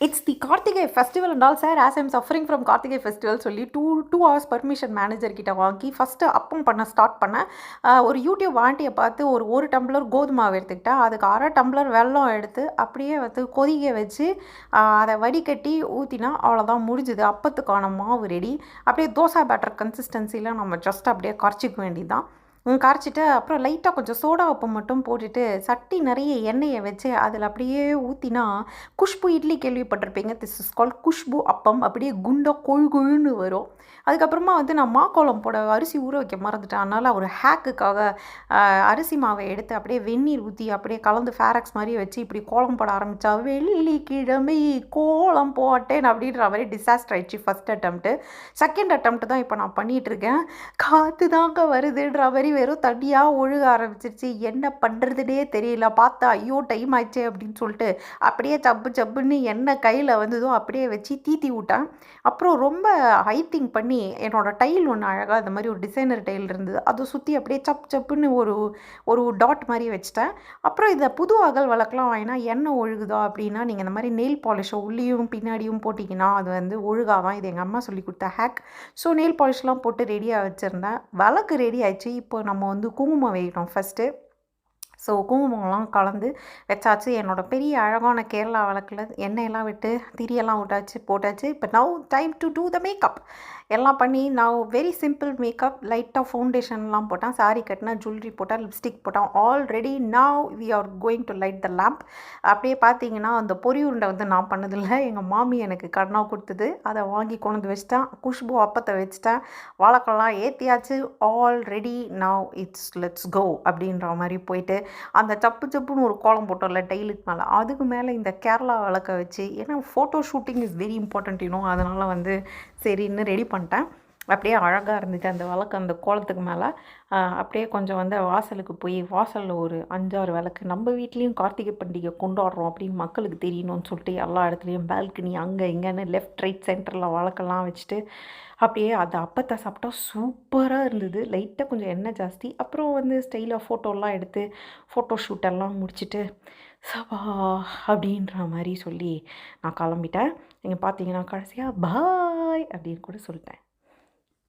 It's the Karthigai festival and all sir. As I'm suffering from Karthigai festival சொல்லி 2 hours permission manager கிட்ட வாங்கி first அப்பம் பண்ண ஸ்டார்ட் பண்ணேன். ஒரு யூடியூப் ஆண்டியை பார்த்து ஒரு டம்ளர் கோதுமை மாவு எடுத்துக்கிட்டேன். அதுக்கு 1/2 டம்ளர் வெல்லம் எடுத்து அப்படியே வந்து கொதிக்க வச்சு அதை வடிகட்டி ஊற்றினா அவ்வளோதான், முடிஞ்சுது. அப்பத்துக்கான மாவு ரெடி. அப்படியே தோசை பேட்டர் கன்சிஸ்டன்சியில் நம்ம ஜஸ்ட் அப்படியே கரைச்சிக்க வேண்டியதுதான். கரைச்சிட்டு அப்புறம் லைட்டாக கொஞ்சம் சோடா உப்பு மட்டும் போட்டுட்டு சட்டி நிறைய எண்ணெயை வச்சு அதில் அப்படியே ஊற்றினா குஷ்பு இட்லி கேள்விப்பட்டிருப்பீங்க. திஸ் இஸ் கால்ட் குஷ்பு அப்பம். அப்படியே குண்டா கொழுன்னு வரும். அதுக்கப்புறமா வந்து நான் மாக்கோளம் போட அரிசி ஊற வைக்க மறந்துட்டேன். அதனால் ஒரு ஹேக்குக்காக அரிசி மாவை எடுத்து அப்படியே வெந்நீர் ஊற்றி அப்படியே கலந்து ஃபேரக்ஸ் மாதிரி வச்சு இப்படி கோலம் போட ஆரம்பித்தா வெள்ளிக்கிழமை கோலம் போட்டேன் அப்படின்ற மாதிரி டிசாஸ்டர் ஆயிடுச்சு ஃபஸ்ட் அட்டம்ப்ட்டு. செகண்ட் அட்டம்ப்ட் தான் இப்போ நான் பண்ணிகிட்ருக்கேன். காற்று தாங்க வருதுன்ற மாதிரி வெறும் தண்ணியாக ஒழுக ஆரம்பிச்சிருச்சு. என்ன பண்ணுறதுனே தெரியல. பார்த்தா ஐயோ டைம் ஆயிடுச்சே அப்படின்னு சொல்லிட்டு அப்படியே சப்புன்னு என்ன கையில் வந்ததோ அப்படியே வச்சு தீத்தி விட்டேன். அப்புறம் ரொம்ப ஹைத்திங் பண்ணி என்னோடய டைல் ஒன்று அழகாக இந்த மாதிரி ஒரு டிசைனர் டைல் இருந்தது, அதை சுற்றி அப்படியே சப்புன்னு ஒரு டாட் மாதிரி வச்சுட்டேன். அப்புறம் இதை புது அகல் விளக்கெலாம் வாங்கினா எண்ணெய் ஒழுகுதா அப்படின்னா நீங்கள் இந்த மாதிரி நெயில் பாலிஷை உள்ளேயும் பின்னாடியும் போட்டிங்கன்னா அது வந்து ஒழுகாதான். இது எங்கள் அம்மா சொல்லி கொடுத்த ஹேக். ஸோ நெயில் பாலிஷ்லாம் போட்டு ரெடியாக வச்சுருந்தேன். விளக்கு ரெடி ஆயிடுச்சு. இப்போ நம்ம வந்து குங்குமம் வைக்கணும் ஃபஸ்ட்டு. ஸோ குங்குமம்லாம் கலந்து வச்சாச்சு. என்னோடய பெரிய அழகான கேரளா விளக்கில் எண்ணெயெல்லாம் விட்டு திரியெல்லாம் போட்டாச்சு. இப்போ now time to do the makeup. எல்லாம் பண்ணி நான் வெரி சிம்பிள் மேக்கப். லைட்டாக ஃபவுண்டேஷன்லாம் போட்டேன், சாரீ கட்டினேன், ஜுவல்லரி போட்டேன், லிப்ஸ்டிக் போட்டேன். Already now we are going to light the lamp. அப்படியே பார்த்தீங்கன்னா அந்த பொரி உருண்டை வந்து நான் பண்ணதில்லை, எங்கள் மாமி எனக்கு கடனாக கொடுத்தது. அதை வாங்கி கொண்டு வச்சிட்டேன். குஷ்பு அப்பத்தை வச்சுட்டேன். வாழைக்கெல்லாம் ஏற்றியாச்சு. Already now it's let's go அப்படின்ற மாதிரி போயிட்டு அந்த சப்புன்னு ஒரு கோலம் போட்டோம்ல டைலுக்கு மேலே, அதுக்கு மேலே இந்த கேரளா விளக்க வச்சு, ஏன்னா photo shooting is very important அதனால் வந்து சரின்னு ரெடி பண்ணிட்டேன். அப்படியே அழகாக இருந்துச்சு அந்த விளக்கு அந்த கோலத்துக்கு மேலே. அப்படியே கொஞ்சம் வந்து வாசலுக்கு போய் வாசலில் ஒரு 5-6 விளக்கு, நம்ம வீட்லேயும் கார்த்திகை பண்டிகை கொண்டாடுறோம் அப்படின்னு மக்களுக்கு தெரியணும்னு சொல்லிட்டு எல்லா இடத்துலையும் பால்கனி அங்கே இங்கேன்னு லெஃப்ட் ரைட் சென்டரில் விளக்கெல்லாம் வச்சுட்டு அப்படியே அந்த அப்பத்தை சாப்பிட்டா சூப்பராக இருந்தது. லைட்டாக கொஞ்சம் எண்ணெய் ஜாஸ்தி. அப்புறம் வந்து ஸ்டைலாக ஃபோட்டோலாம் எடுத்து ஃபோட்டோ ஷூட்டெல்லாம் முடிச்சுட்டு சபா அப்படின்ற மாதிரி சொல்லி நான் கிளம்பிட்டேன். நீங்கள் பார்த்தீங்கன்னா கடைசியாக பாய் அப்படின்னு கூட சொல்லிட்டேன்.